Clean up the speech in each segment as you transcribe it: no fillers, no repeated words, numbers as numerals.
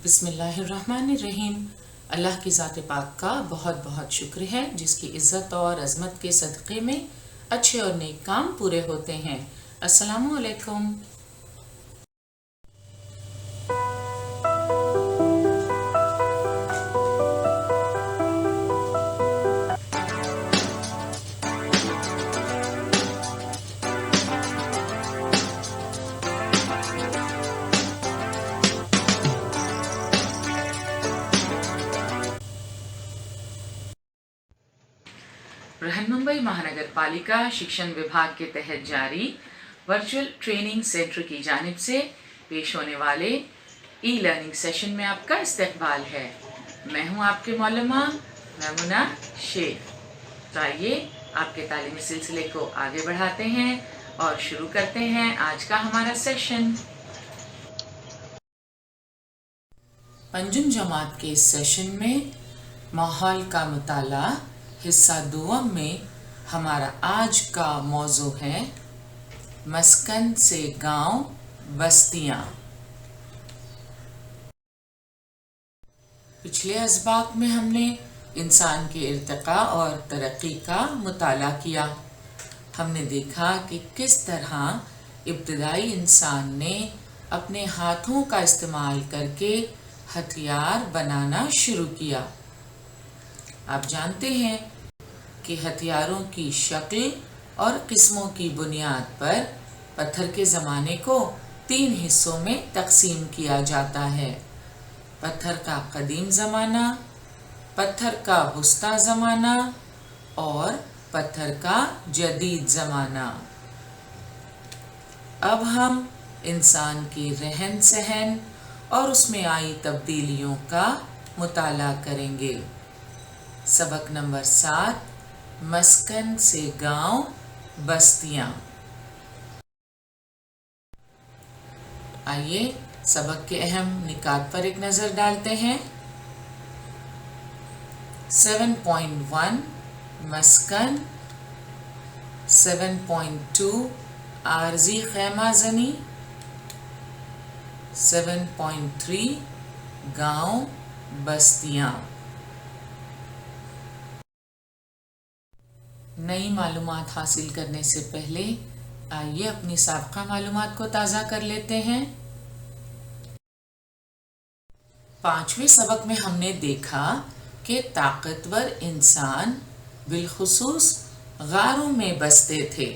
बिस्मिल्लाहिर्रहमानिर्रहीम। अल्लाह की ज़ात पाक का बहुत बहुत शुक्र है जिसकी इज़्ज़त और अज़मत के सदक़े में अच्छे और नेक काम पूरे होते हैं। अस्सलामु अलैकुम। बृहन्मुंबई महानगर पालिका शिक्षण विभाग के तहत जारी वर्चुअल ट्रेनिंग सेंटर की जानिब से पेश होने वाले ई लर्निंग सेशन में आपका इस्तकबाल है। मैं हूं आपके मौलमा मैमुना शेख। तो आइए आपके तालीमी सिलसिले को आगे बढ़ाते हैं और शुरू करते हैं आज का हमारा सेशन। पंजुम जमात के इस सेशन में माहौल का मुताला हिस्सा दुवम में हमारा आज का मौजू है मस्कन से गांव बस्तियां। पिछले असबाक में हमने इंसान के इर्तिका और तरक्की का मुताला किया। हमने देखा कि किस तरह इब्तदाई इंसान ने अपने हाथों का इस्तेमाल करके हथियार बनाना शुरू किया। आप जानते हैं कि हथियारों की शक्ल और किस्मों की बुनियाद पर पत्थर के ज़माने को 3 हिस्सों में तकसीम किया जाता है। पत्थर का कदीम ज़माना, पत्थर का वुस्ता ज़माना और पत्थर का जदीद ज़माना। अब हम इंसान के रहन सहन और उसमें आई तब्दीलियों का मुताला करेंगे। सबक नंबर 7, मस्कन से गांव बस्तियां। आइए सबक के अहम निकात पर एक नजर डालते हैं। 7.1 मस्कन, 7.2 आरजी खैमाजनी, 7.3 गांव बस्तियां। नई मालूमात हासिल करने से पहले आइए अपनी साबका मालूमात को ताज़ा कर लेते हैं। 5वें सबक में हमने देखा कि ताकतवर इंसान बिलखुसूस गारों में बसते थे।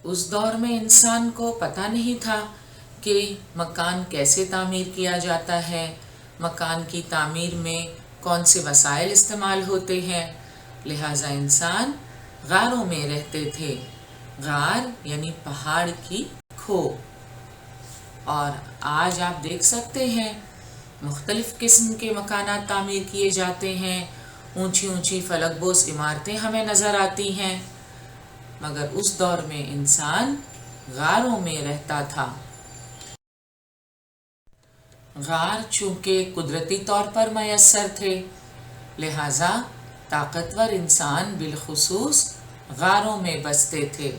उस दौर में इंसान को पता नहीं था कि मकान कैसे तामीर किया जाता है, मकान की तामीर में कौन से वसाइल इस्तेमाल होते हैं। लिहाजा इंसान गारों में रहते थे। गार यानी पहाड़ की खो। और आज आप देख सकते हैं मुख्तलिफ किस्म के मकानात तामीर किए जाते हैं। ऊंची ऊंची फलकबोस इमारतें हमें नज़र आती हैं, मगर उस दौर में इंसान गारों में रहता था। गार चूंकि कुदरती तौर पर मैसर थे, लिहाजा ताकतवर इंसान बिलखुसूस गारों में बसते थे।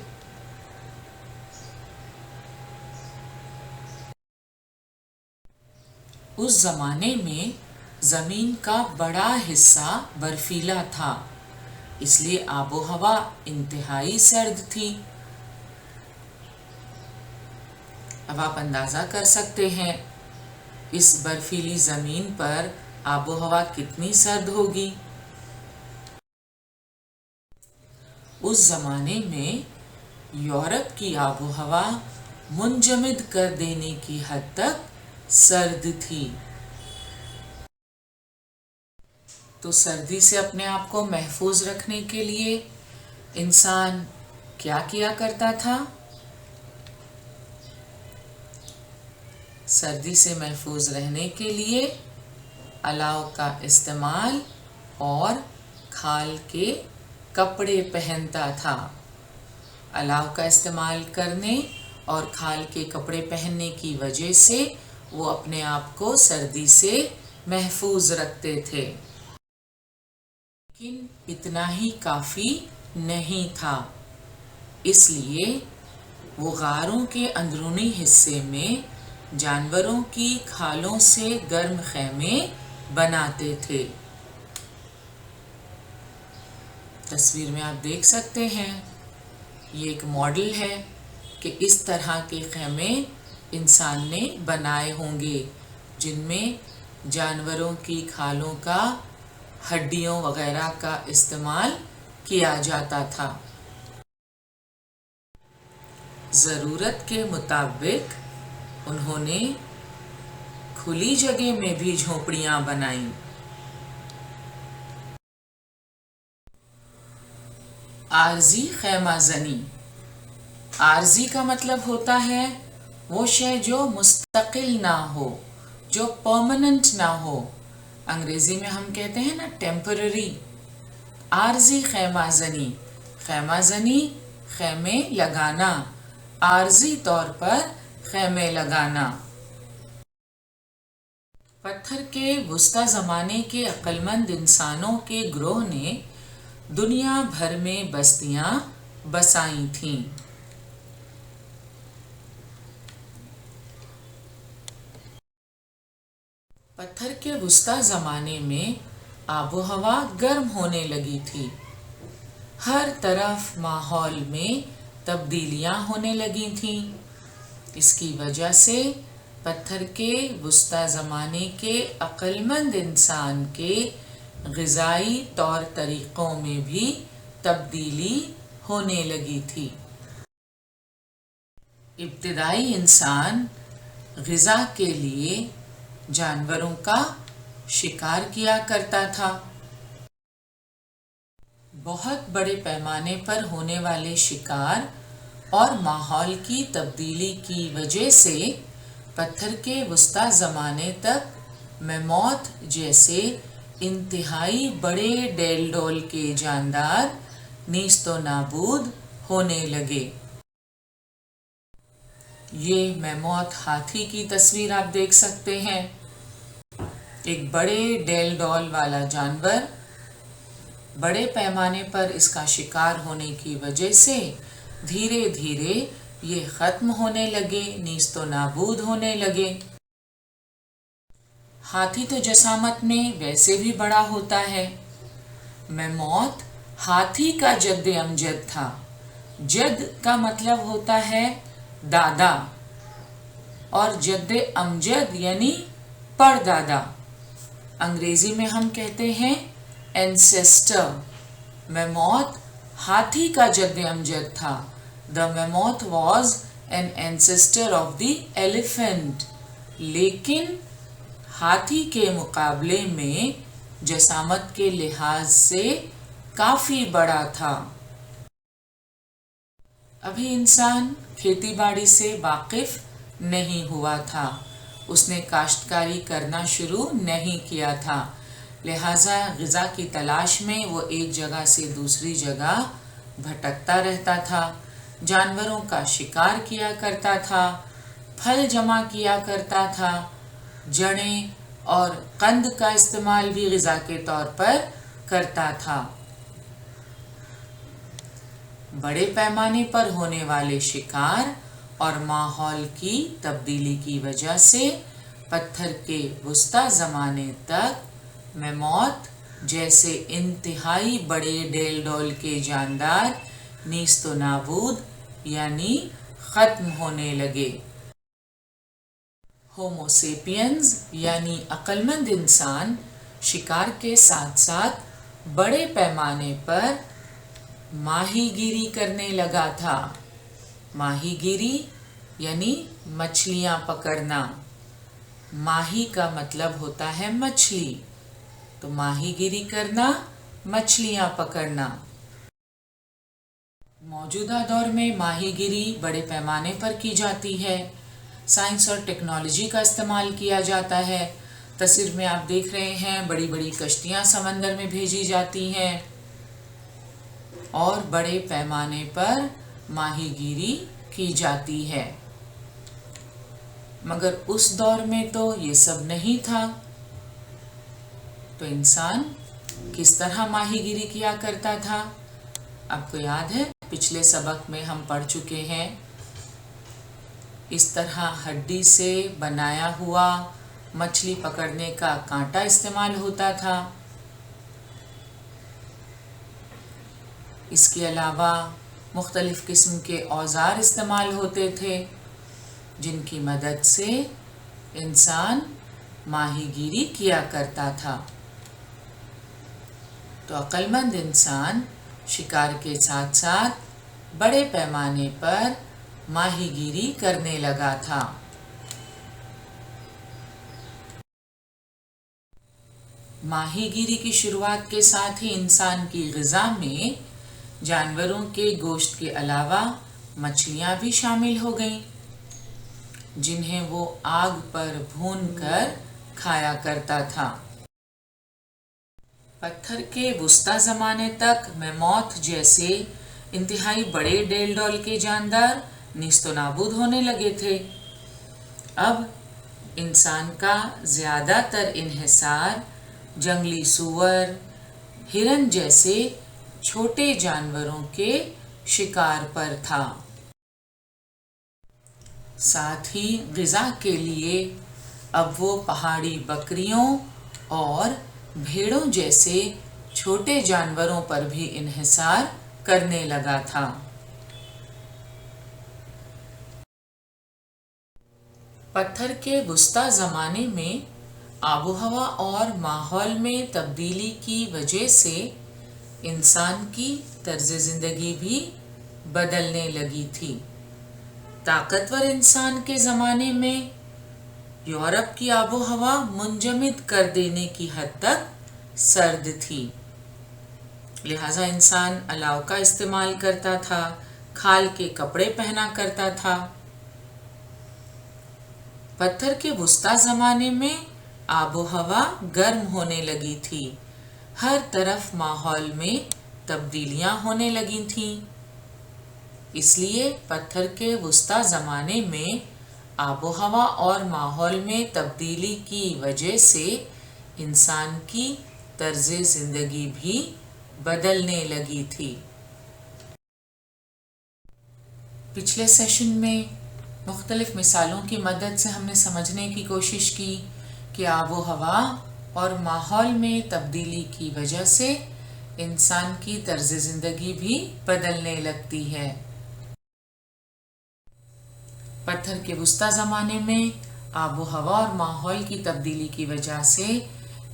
उस जमाने में जमीन का बड़ा हिस्सा बर्फीला था, इसलिए आबो हवा इंतहाई सर्द थी। अब आप अंदाजा कर सकते हैं इस बर्फीली जमीन पर आबो हवा कितनी सर्द होगी। उस जमाने में यूरोप की आबो हवा मुंजमद कर देने की हद तक सर्द थी। तो सर्दी से अपने आप को महफूज रखने के लिए इंसान क्या किया करता था? सर्दी से महफूज रहने के लिए अलाव का इस्तेमाल और खाल के कपड़े पहनता था। अलाव का इस्तेमाल करने और खाल के कपड़े पहनने की वजह से वो अपने आप को सर्दी से महफूज रखते थे। लेकिन इतना ही काफ़ी नहीं था, इसलिए وہ غاروں کے اندرونی حصے میں جانوروں کی کھالوں سے گرم خیمے بناتے تھے۔ تصویر میں آپ دیکھ سکتے ہیں، یہ ایک ماڈل ہے کہ اس طرح کے خیمے انسان نے بنائے ہوں گے جن میں جانوروں کی کھالوں کا، ہڈیوں وغیرہ کا استعمال کیا جاتا تھا۔ ضرورت کے مطابق انہوں نے کھلی جگہ میں بھی جھونپڑیاں بنائیں۔ عارضی خیمہ زنی۔ عارضی کا مطلب ہوتا ہے وہ شے جو مستقل نہ ہو، جو پرماننٹ نہ ہو۔ انگریزی میں ہم کہتے ہیں نا ٹیمپرری۔ عارضی خیمہ زنی، خیمہ زنی خیمے لگانا، عارضی طور پر خیمے لگانا۔ پتھر کے وسطی زمانے کے عقلمند انسانوں کے گروہ نے دنیا بھر میں بستیاں بسائی تھیں۔ پتھر کے وسطی زمانے میں آب و ہوا گرم ہونے لگی تھی، ہر طرف ماحول میں تبدیلیاں ہونے لگی تھیں۔ اس کی وجہ سے پتھر کے وسطی زمانے کے عقلمند انسان کے غذائی طور طریقوں میں بھی تبدیلی ہونے لگی تھی۔ ابتدائی انسان غذا کے لیے جانوروں کا شکار کیا کرتا تھا۔ بہت بڑے پیمانے پر ہونے والے شکار اور ماحول کی تبدیلی کی وجہ سے پتھر کے وسطی زمانے تک میموتھ جیسے انتہائی بڑے ڈیل ڈول کے جاندار نیست و نابود ہونے لگے۔ یہ میموتھ ہاتھی کی تصویر آپ دیکھ سکتے ہیں۔ ایک بڑے ڈیل ڈول والا جانور بڑے پیمانے پر اس کا شکار ہونے کی وجہ سے دھیرے دھیرے یہ ختم ہونے لگے، نیست و نابود ہونے لگے۔ ہاتھی تو جسامت میں ویسے بھی بڑا ہوتا ہے۔ میموتھ ہاتھی کا جد امجد تھا۔ جد کا مطلب ہوتا ہے دادا اور جد امجد یعنی پردادا۔ انگریزی میں ہم کہتے ہیں اینسیسٹر۔ میموتھ ہاتھی کا جد امجد تھا۔ The mammoth was an ancestor of the elephant۔ لیکن ہاتھی کے مقابلے میں جسامت کے لحاظ سے کافی بڑا تھا۔ ابھی انسان کھیتی باڑی سے واقف نہیں ہوا تھا، اس نے کاشتکاری کرنا شروع نہیں کیا تھا، لہٰذا غذا کی تلاش میں وہ ایک جگہ سے دوسری جگہ بھٹکتا رہتا تھا، جانوروں کا شکار کیا کرتا تھا، پھل جمع کیا کرتا تھا، جڑیں اور قند کا استعمال بھی غذا کے طور پر کرتا تھا۔ بڑے پیمانے پر ہونے والے شکار اور ماحول کی تبدیلی کی وجہ سے پتھر کے وسطی زمانے تک میموتھ جیسے انتہائی بڑے ڈیل ڈول کے جاندار نیست و نابود یعنی ختم ہونے لگے۔ ہومو سیپینز یعنی عقلمند انسان شکار کے ساتھ ساتھ بڑے پیمانے پر ماہی گیری کرنے لگا تھا۔ ماہی گیری یعنی مچھلیاں پکڑنا۔ ماہی کا مطلب ہوتا ہے مچھلی، تو ماہی گیری کرنا، مچھلیاں پکڑنا۔ موجودہ دور میں ماہی گیری بڑے پیمانے پر کی جاتی ہے، سائنس اور ٹیکنالوجی کا استعمال کیا جاتا ہے۔ تصویر میں آپ دیکھ رہے ہیں بڑی بڑی کشتیاں سمندر میں بھیجی جاتی ہیں اور بڑے پیمانے پر ماہی گیری کی جاتی ہے۔ مگر اس دور میں تو یہ سب نہیں تھا، تو انسان کس طرح ماہی گیری کیا کرتا تھا؟ آپ کو یاد ہے پچھلے سبق میں ہم پڑھ چکے ہیں इस तरह हड्डी से बनाया हुआ मछली पकड़ने का कांटा इस्तेमाल होता था। इसके अलावा मुख्तलिफ किस्म के औजार इस्तेमाल होते थे जिनकी मदद से इंसान माहीगीरी किया करता था। तो अक्लमंद इंसान शिकार के साथ साथ बड़े पैमाने पर माहीगीरी करने लगा था। माहीगीरी की शुरुआत के साथ ही इंसान की ग़िज़ा में जानवरों के गोश्त के अलावा मछलियां भी शामिल हो गईं, जिन्हें वो आग पर भूनकर खाया करता था। पत्थर के वुस्ता ज़माने तक मैमौथ जैसे इंतहाई बड़े डेल डॉल के जानदार नीस्तो नाबूद होने लगे थे। अब इंसान का ज़्यादातर इन्हिसार जंगली सूअर, हिरन जैसे छोटे जानवरों के शिकार पर था। साथ ही ग़िज़ा के लिए अब वो पहाड़ी बकरियों और भेड़ों जैसे छोटे जानवरों पर भी इन्हिसार करने लगा था। पत्थर के वुस्ता ज़माने में आबोहवा और माहौल में तब्दीली की वजह से इंसान की तर्ज ज़िंदगी भी बदलने लगी थी। ताकतवर इंसान के ज़माने में यूरोप की आबोहवा मुंजमद कर देने की हद तक सर्द थी, लिहाजा इंसान अलाव का इस्तेमाल करता था, खाल के कपड़े पहना करता था। पत्थर के वुस्ता ज़माने में आबोहवा गर्म होने लगी थी, हर तरफ माहौल में तब्दीलियां होने लगी थीं। इसलिए पत्थर के वुस्ता ज़माने में आबोहवा और माहौल में तब्दीली की वजह से इंसान की तर्ज ज़िंदगी भी बदलने लगी थी। पिछले सेशन में मुख्तलिफ मिसालों की मदद से हमने समझने की कोशिश की कि आबोहवा और माहौल में तब्दीली की वजह से इंसान की तर्ज ज़िंदगी भी बदलने लगती है। पत्थर के वुस्ता ज़माने में आबोहवा और माहौल की तब्दीली की वजह से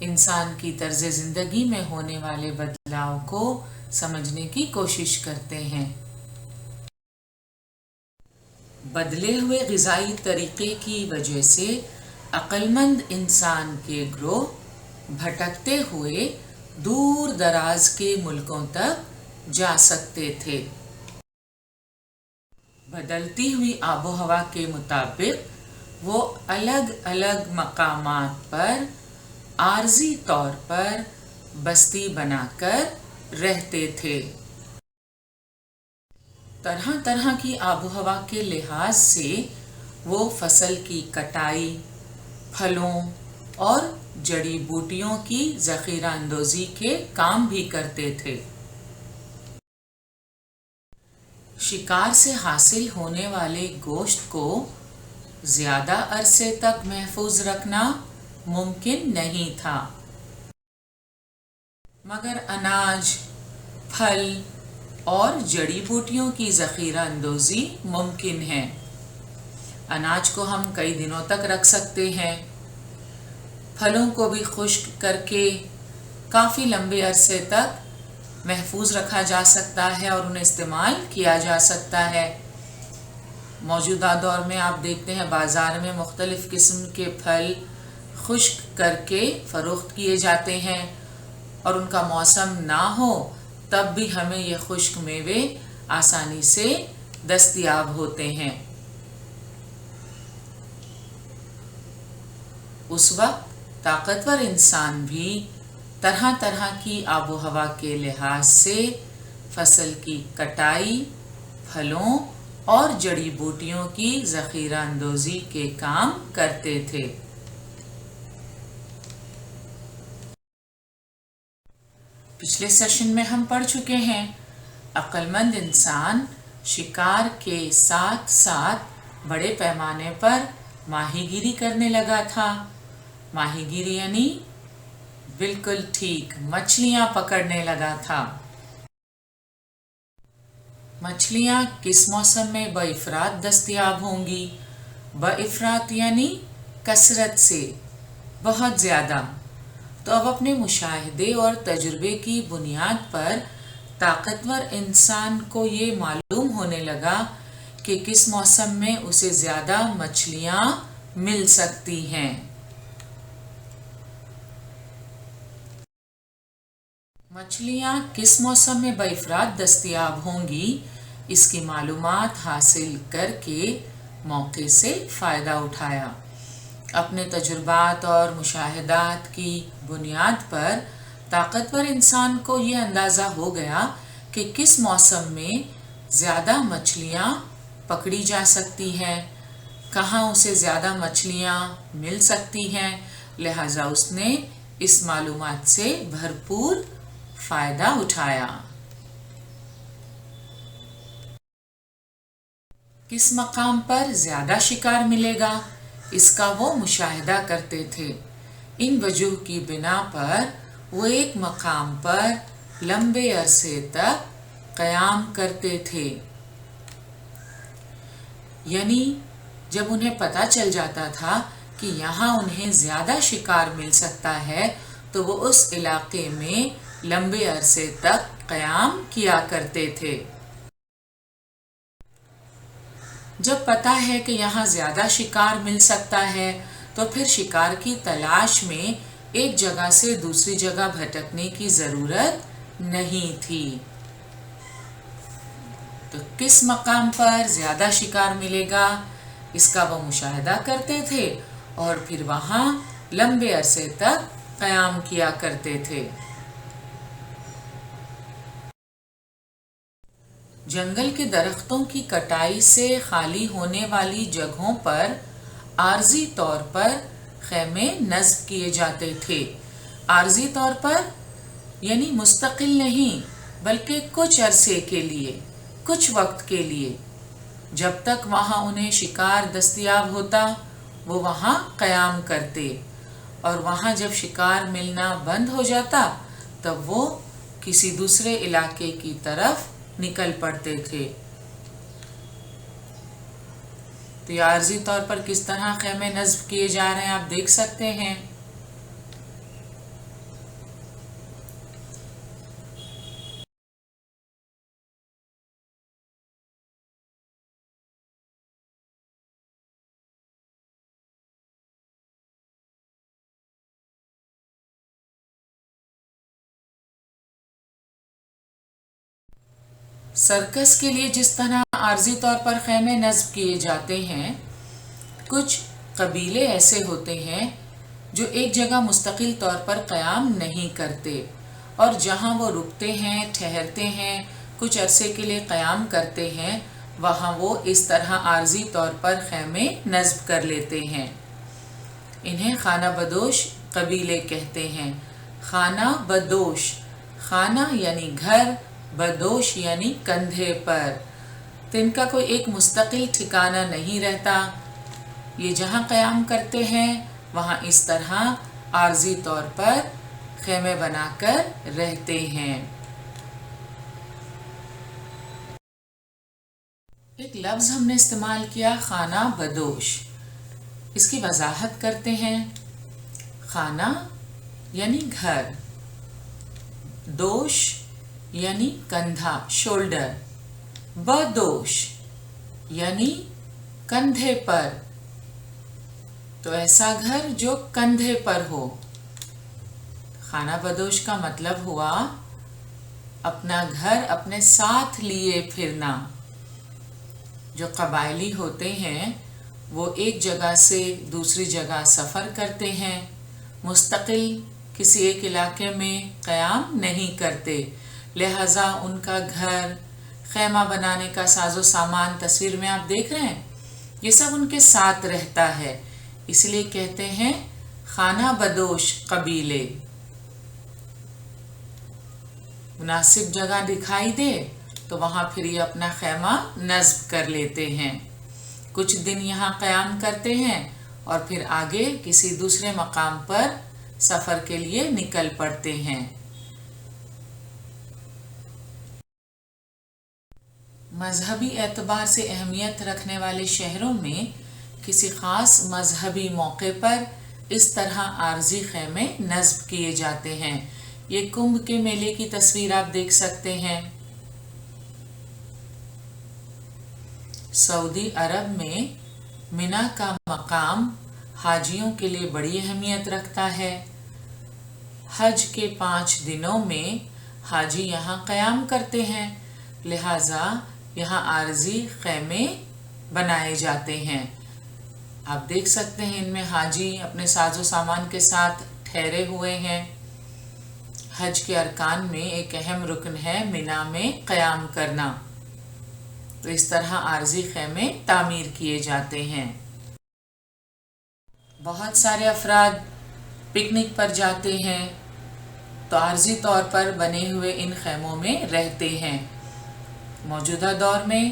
इंसान की तर्ज ज़िंदगी में होने वाले बदलाव को समझने की कोशिश करते हैं। बदले हुए ग़िज़ाई तरीक़े की वजह से अक्लमंद इंसान के ग्रोह भटकते हुए दूर दराज के मुल्कों तक जा सकते थे। बदलती हुई आबोहवा के मुताबिक वो अलग अलग मकामात पर आर्जी तौर पर बस्ती बनाकर रहते थे। तरह तरह की आबोहवा के लिहाज से वो फसल की कटाई, फलों और जड़ी बूटियों की ज़ख़ीरा अंदोज़ी के काम भी करते थे। शिकार से हासिल होने वाले गोश्त को ज़्यादा अरसे तक महफूज रखना मुमकिन नहीं था, मगर अनाज, फल और जड़ी बूटियों की ज़ख़ीरा अंदोज़ी मुमकिन है। अनाज को हम कई दिनों तक रख सकते हैं, फलों को भी खुश्क करके काफ़ी लंबे अरसे तक महफूज रखा जा सकता है और उन्हें इस्तेमाल किया जा सकता है। मौजूदा दौर में आप देखते हैं बाज़ार में मुख्तलिफ़ किस्म के फल खुश्क करके फ़रोख्त किए जाते हैं और उनका मौसम ना हो तब भी हमें ये खुश्क मेवे आसानी से दस्तयाब होते हैं। उस वक्त ताकतवर इंसान भी तरह तरह की आबोहवा के लिहाज से फसल की कटाई, फलों और जड़ी बूटियों की ज़ख़ीरा अंदोज़ी के काम करते थे। पिछले सेशन में हम पढ़ चुके हैं अक्लमंद इंसान शिकार के साथ साथ बड़े पैमाने पर माहीगीरी करने लगा था। माहीगीरी यानी बिल्कुल ठीक, मछलियां पकड़ने लगा था। मछलियां किस मौसम में बइफरात दस्तयाब होंगी? बइफरात यानी कसरत से, बहुत ज़्यादा। तो अब अपने मुशाहिदे और तजुर्बे की बुनियाद पर ताकतवर इंसान को ये मालूम होने लगा कि किस मौसम में उसे ज़्यादा मछलियां मिल सकती हैं। मछलियां किस मौसम में बइफरात दस्तयाब होंगी, इसकी मालूमात हासिल करके मौके से फ़ायदा उठाया। अपने तजुर्बात और मुशाहिदात की बुनियाद पर ताकतवर इंसान को ये अंदाज़ा हो गया कि किस मौसम में ज़्यादा मछलियाँ पकड़ी जा सकती हैं, कहाँ उसे ज़्यादा मछलियाँ मिल सकती हैं। लिहाजा उसने इस मालूमात से भरपूर फ़ायदा उठाया। किस मकाम पर ज़्यादा शिकार मिलेगा, इसका वो मुशाहिदा करते थे। इन वजूह की बिना पर वो एक मकाम पर लंबे अरसे तक क़याम करते थे। यानी जब उन्हें पता चल जाता था कि यहाँ उन्हें ज़्यादा शिकार मिल सकता है तो वो उस इलाके में लंबे अरसे तक क़याम किया करते थे। जब पता है कि यहाँ ज़्यादा शिकार मिल सकता है तो फिर शिकार की तलाश में एक जगह से दूसरी जगह भटकने की ज़रूरत नहीं थी। तो किस मकाम पर ज़्यादा शिकार मिलेगा, इसका वो मुशाहिदा करते थे और फिर वहाँ लंबे अरसे तक क़याम किया करते थे। जंगल के दरख्तों की कटाई से खाली होने वाली जगहों पर आर्जी तौर पर ख़ैमे नस्ब किए जाते थे। आर्जी तौर पर यानी मुस्तकिल नहीं, बल्कि कुछ अरसे के लिए, कुछ वक्त के लिए। जब तक वहाँ उन्हें शिकार दस्तयाब होता वो वहाँ क़याम करते, और वहाँ जब शिकार मिलना बंद हो जाता तब वो किसी दूसरे इलाके की तरफ निकल पड़ते थे। तो ये आर्जी तौर पर किस तरह ख़ैमे नस्ब किए जा रहे हैं आप देख सकते हैं। सर्कस के लिए जिस तरह आर्जी तौर पर ख़ैमे नस्ब किए जाते हैं, कुछ कबीले ऐसे होते हैं जो एक जगह मुस्तकिल तौर पर क़याम नहीं करते और जहाँ वो रुकते हैं, ठहरते हैं, कुछ अरसे के लिए क़याम करते हैं, वहाँ वो इस तरह आर्जी तौर पर ख़ैमे नस्ब कर लेते हैं। इन्हें खाना बदोश कबीले कहते हैं। खाना बदोश, खाना यानी घर, बदोश यानी कंधे पर। तो इनका कोई एक मुस्तकिल ठिकाना नहीं रहता, ये जहाँ क़याम करते हैं वहाँ इस तरह आर्जी तौर पर ख़ैमे बनाकर रहते हैं। एक लफ्ज़ हमने इस्तेमाल किया खाना बदोश, इसकी वजाहत करते हैं। खाना यानी घर, दोश यानी कंधा, शोल्डर, बदोश यानी कंधे पर। तो ऐसा घर जो कंधे पर हो। खाना बदोश का मतलब हुआ अपना घर अपने साथ लिए फिरना। जो कबायली होते हैं वो एक जगह से दूसरी जगह सफ़र करते हैं, मुस्तकिल किसी एक इलाके में क़याम नहीं करते। लिहाजा उनका घर, ख़ैमा बनाने का साजो सामान तस्वीर में आप देख रहे हैं, ये सब उनके साथ रहता है, इसलिए कहते हैं खाना बदोश कबीले। मुनासिब जगह दिखाई दे तो वहाँ फिर ये अपना ख़ैमा नस्ब कर लेते हैं। کچھ دن یہاں قیام کرتے ہیں اور پھر آگے کسی دوسرے مقام پر سفر کے لیے نکل پڑتے ہیں۔ مذہبی اعتبار سے اہمیت رکھنے والے شہروں میں کسی خاص مذہبی موقع پر اس طرح عارضی خیمے نصب کیے جاتے ہیں۔ یہ کمبھ کے میلے کی تصویر آپ دیکھ سکتے ہیں۔ سعودی عرب میں منا کا مقام حاجیوں کے لیے بڑی اہمیت رکھتا ہے۔ حج کے 5 دنوں میں حاجی یہاں قیام کرتے ہیں، لہٰذا یہاں عارضی خیمے بنائے جاتے ہیں۔ آپ دیکھ سکتے ہیں ان میں حاجی اپنے ساز و سامان کے ساتھ ٹھہرے ہوئے ہیں۔ حج کے ارکان میں ایک اہم رکن ہے منا میں قیام کرنا، تو اس طرح عارضی خیمے تعمیر کیے جاتے ہیں۔ بہت سارے افراد پکنک پر جاتے ہیں تو عارضی طور پر بنے ہوئے ان خیموں میں رہتے ہیں۔ موجودہ دور میں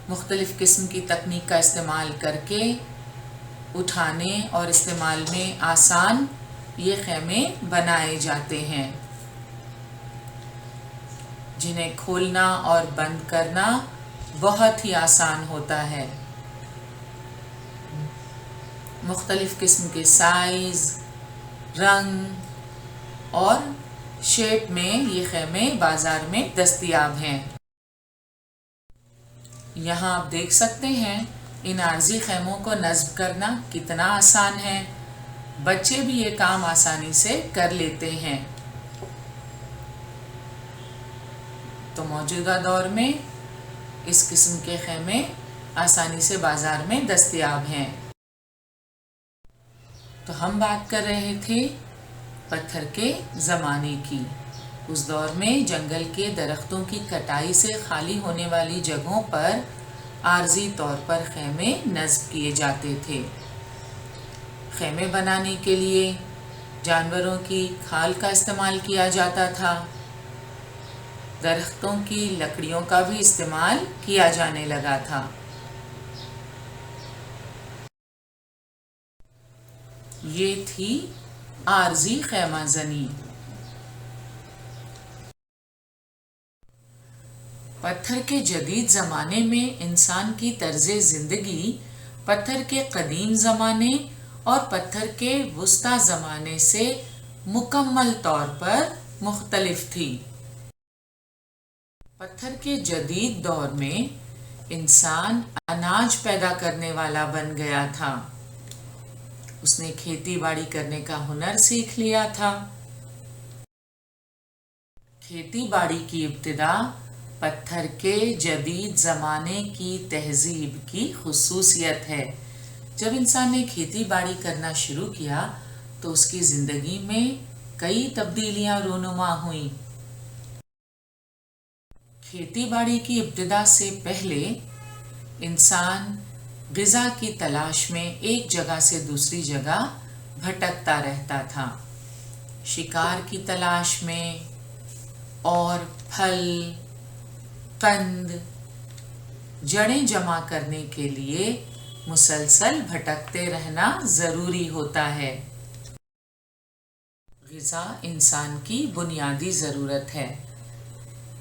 مختلف قسم کی تکنیک کا استعمال کر کے اٹھانے اور استعمال میں آسان یہ خیمے بنائے جاتے ہیں، جنہیں کھولنا اور بند کرنا بہت ہی آسان ہوتا ہے۔ مختلف قسم کے سائز، رنگ اور شیپ میں یہ خیمے بازار میں دستیاب ہیں۔ یہاں آپ دیکھ سکتے ہیں ان عارضی خیموں کو نصب کرنا کتنا آسان ہے، بچے بھی یہ کام آسانی سے کر لیتے ہیں۔ تو موجودہ دور میں اس قسم کے خیمے آسانی سے بازار میں دستیاب ہیں۔ تو ہم بات کر رہے تھے پتھر کے زمانے کی۔ اس دور میں جنگل کے درختوں کی کٹائی سے خالی ہونے والی جگہوں پر عارضی طور پر خیمے نصب کیے جاتے تھے۔ خیمے بنانے کے لیے جانوروں کی کھال کا استعمال کیا جاتا تھا۔ درختوں کی لکڑیوں کا بھی استعمال کیا جانے لگا تھا۔ یہ تھی عارضی خیمہ زنی۔ پتھر کے جدید زمانے میں انسان کی طرز زندگی پتھر کے قدیم زمانے اور پتھر کے وسطی زمانے سے مکمل طور پر مختلف تھی۔ پتھر کے جدید دور میں انسان اناج پیدا کرنے والا بن گیا تھا۔ اس نے کھیتی باڑی کرنے کا ہنر سیکھ لیا تھا۔ کھیتی باڑی کی ابتدا پتھر کے جدید زمانے کی تہذیب کی خصوصیت ہے۔ جب انسان نے کھیتی باڑی کرنا شروع کیا تو اس کی زندگی میں کئی تبدیلیاں رونما ہوئیں۔ کھیتی باڑی کی ابتدا سے پہلے انسان غذا کی تلاش میں ایک جگہ سے دوسری جگہ بھٹکتا رہتا تھا۔ شکار کی تلاش میں اور پھل، قند، جڑیں جمع کرنے کے لیے مسلسل بھٹکتے رہنا ضروری ہوتا ہے۔ غذا انسان کی بنیادی ضرورت ہے۔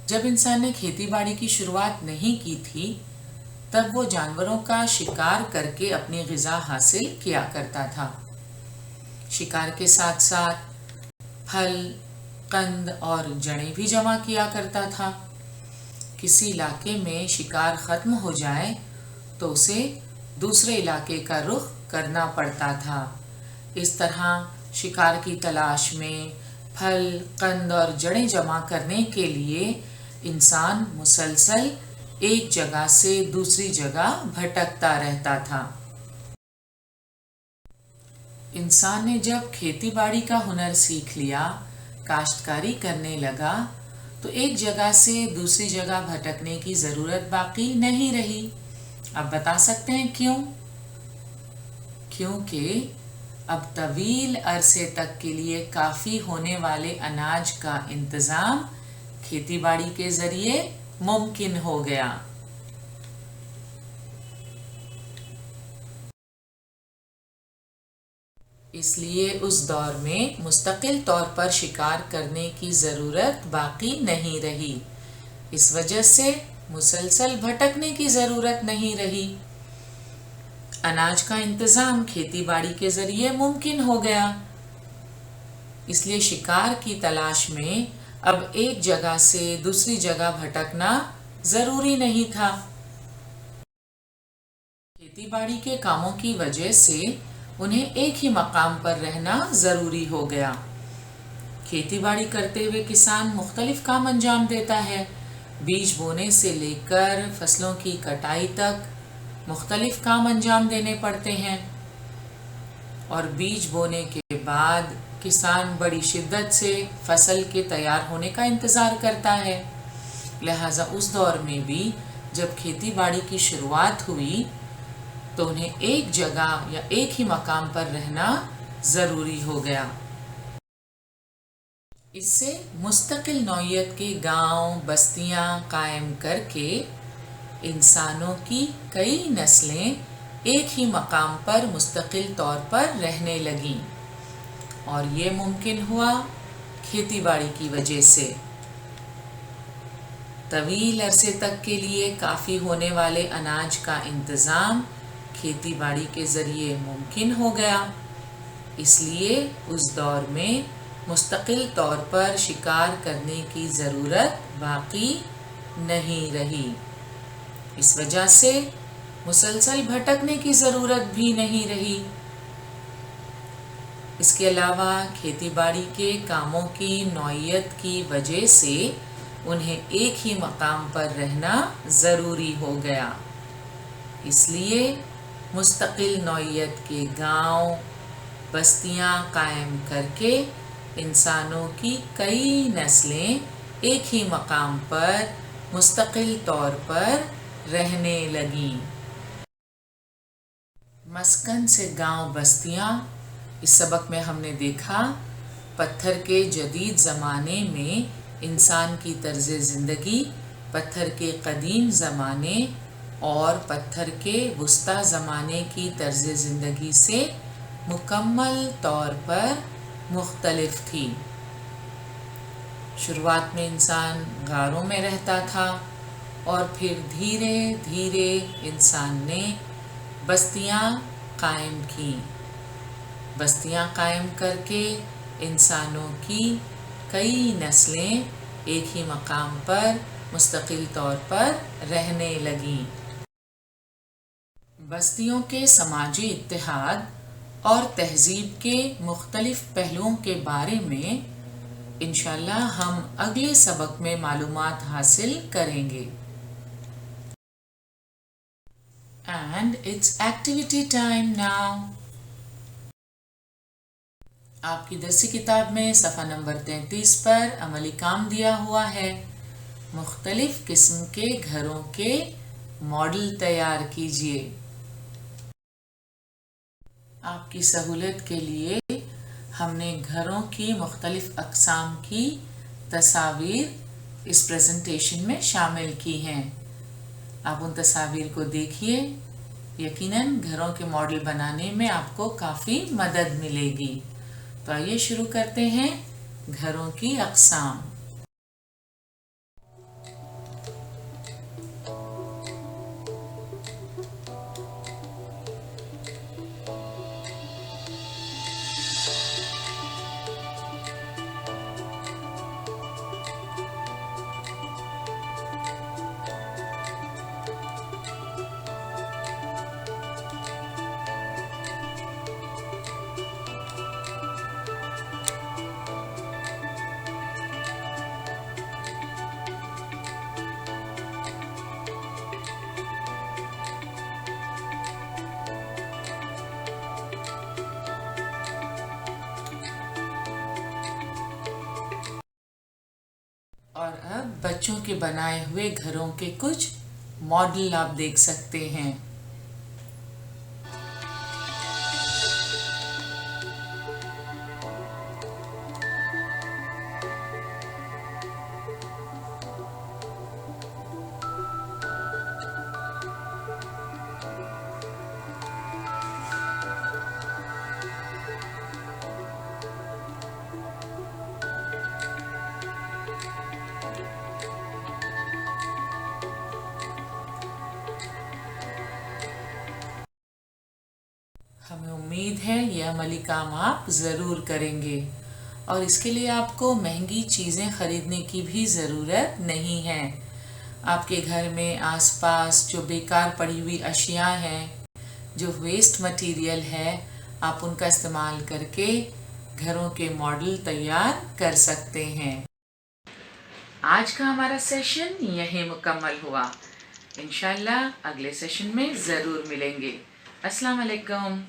جب انسان نے کھیتی باڑی کی شروعات نہیں کی تھی تب وہ جانوروں کا شکار کر کے اپنی غذا حاصل کیا کرتا تھا۔ شکار کے ساتھ ساتھ پھل، قند اور جڑیں بھی جمع کیا کرتا تھا۔ کسی علاقے میں شکار ختم ہو جائے تو اسے دوسرے علاقے کا رخ کرنا پڑتا تھا۔ اس طرح شکار کی تلاش میں پھل، قند اور جڑیں جمع کرنے کے لیے انسان مسلسل ایک جگہ سے دوسری جگہ بھٹکتا رہتا تھا۔ انسان نے جب کھیتی باڑی کا ہنر سیکھ لیا، کاشتکاری کرنے لگا تو ایک جگہ سے دوسری جگہ بھٹکنے کی ضرورت باقی نہیں رہی۔ آپ بتا سکتے ہیں کیوں؟ کیونکہ اب طویل عرصے تک کے لیے کافی ہونے والے اناج کا انتظام کھیتی باڑی کے ذریعے ممکن ہو گیا۔ اس لیے اس دور میں مستقل طور پر شکار کرنے کی ضرورت باقی نہیں رہی، اس وجہ سے مسلسل بھٹکنے کی ضرورت نہیں رہی۔ اناج کا انتظام کھیتی باڑی کے ذریعے ممکن ہو گیا، اس لیے شکار کی تلاش میں اب ایک جگہ سے دوسری جگہ بھٹکنا ضروری نہیں تھا۔ کھیتی باڑی کے کاموں کی وجہ سے انہیں ایک ہی مقام پر رہنا ضروری ہو گیا۔ کھیتی باڑی کرتے ہوئے کسان مختلف کام انجام دیتا ہے، بیج بونے سے لے کر فصلوں کی کٹائی تک مختلف کام انجام دینے پڑتے ہیں، اور بیج بونے کے بعد کسان بڑی شدت سے فصل کے تیار ہونے کا انتظار کرتا ہے۔ لہٰذا اس دور میں بھی جب کھیتی باڑی کی شروعات ہوئی تو انہیں ایک جگہ یا ایک ہی مقام پر رہنا ضروری ہو گیا۔ اس سے مستقل نوعیت کے گاؤں بستیاں قائم کر کے انسانوں کی کئی نسلیں ایک ہی مقام پر مستقل طور پر رہنے لگیں، اور یہ ممکن ہوا کھیتی باڑی کی وجہ سے۔ طویل عرصے تک کے لیے کافی ہونے والے اناج کا انتظام کھیتی باڑی کے ذریعے ممکن ہو گیا، اس لیے اس دور میں مستقل طور پر شکار کرنے کی ضرورت باقی نہیں رہی، اس وجہ سے مسلسل بھٹکنے کی ضرورت بھی نہیں رہی۔ اس کے علاوہ کھیتی باڑی کے کاموں کی نوعیت کی وجہ سے انہیں ایک ہی مقام پر رہنا ضروری ہو گیا، اس لیے مستقل نوعیت کے گاؤں بستیاں قائم کر کے انسانوں کی کئی نسلیں ایک ہی مقام پر مستقل طور پر رہنے لگیں۔ مسکن سے گاؤں بستیاں، اس سبق میں ہم نے دیکھا پتھر کے جدید زمانے میں انسان کی طرز زندگی پتھر کے قدیم زمانے اور پتھر کے وسطی زمانے کی طرز زندگی سے مکمل طور پر مختلف تھی۔ شروعات میں انسان غاروں میں رہتا تھا، اور پھر دھیرے دھیرے انسان نے بستیاں قائم کیں۔ بستیاں قائم کر کے انسانوں کی کئی نسلیں ایک ہی مقام پر مستقل طور پر رہنے لگیں۔ بستیوں کے سماجی اتحاد اور تہذیب کے مختلف پہلوؤں کے بارے میں انشاءاللہ ہم اگلے سبق میں معلومات حاصل کریں گے۔ And it's activity time now. آپ کی درسی کتاب میں صفحہ نمبر 33 پر عملی کام دیا ہوا ہے۔ مختلف قسم کے گھروں کے ماڈل تیار کیجیے۔ آپ کی سہولت کے لیے ہم نے گھروں کی مختلف اقسام کی تصاویر اس پریزنٹیشن میں شامل کی ہیں۔ آپ ان تصاویر کو دیکھیے، یقیناً گھروں کے ماڈل بنانے میں آپ کو کافی مدد ملے گی۔ تو آئیے شروع کرتے ہیں گھروں کی اقسام۔ اور اب بچوں کے بنائے ہوئے گھروں کے کچھ ماڈل آپ دیکھ سکتے ہیں۔ हमें उम्मीद है ये अमली काम आप ज़रूर करेंगे और इसके लिए आपको महंगी चीज़ें ख़रीदने की भी ज़रूरत नहीं है। आपके घर में आसपास जो बेकार पड़ी हुई अशियाँ हैं, जो वेस्ट मटेरियल है, आप उनका इस्तेमाल करके घरों के मॉडल तैयार कर सकते हैं। आज का हमारा सेशन यहीं मुकम्मल हुआ। इंशाल्लाह अगले सेशन में ज़रूर मिलेंगे। अस्सलाम वालेकुम।